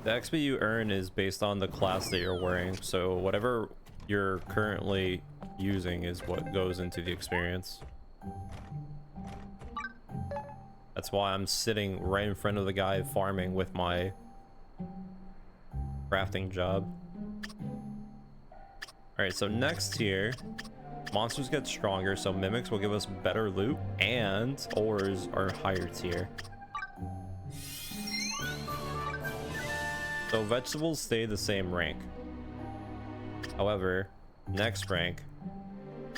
The XP you earn is based on the class that you're wearing, so whatever you're currently using is what goes into the experience. That's why I'm sitting right in front of the guy farming with my crafting job. Alright, so next here, monsters get stronger, so mimics will give us better loot, and ores are higher tier. So vegetables stay the same rank. However, next rank,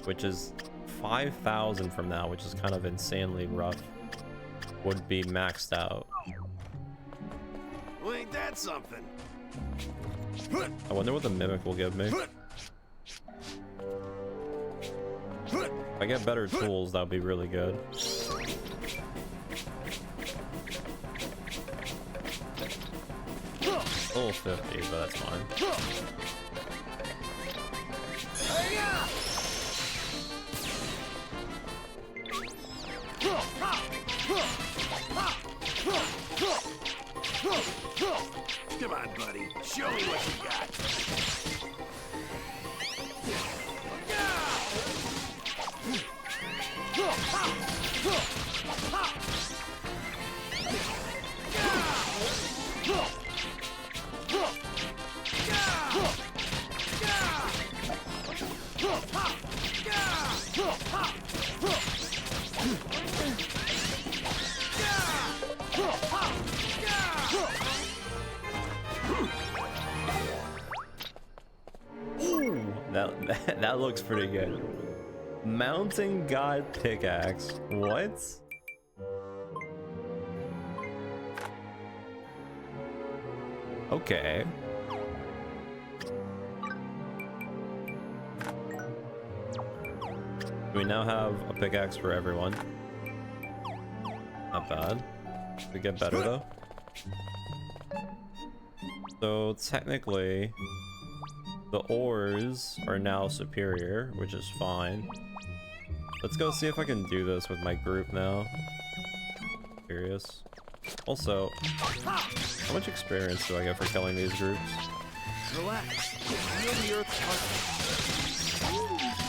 which is 5,000 from now, which is kind of insanely rough, would be maxed out. Well, ain't that something? I wonder what the mimic will give me. If I get better tools, that would be really good. Level 50, but that's fine. Come on, buddy. Show me what you got. Ooh, that looks pretty good. Mountain God pickaxe. What? Okay. We now have a pickaxe for everyone. Not bad. We get better though. So technically, the ores are now superior, which is fine. Let's go see if I can do this with my group now. Curious. Also, how much experience do I get for killing these groups? Relax. Feel the earth's heart.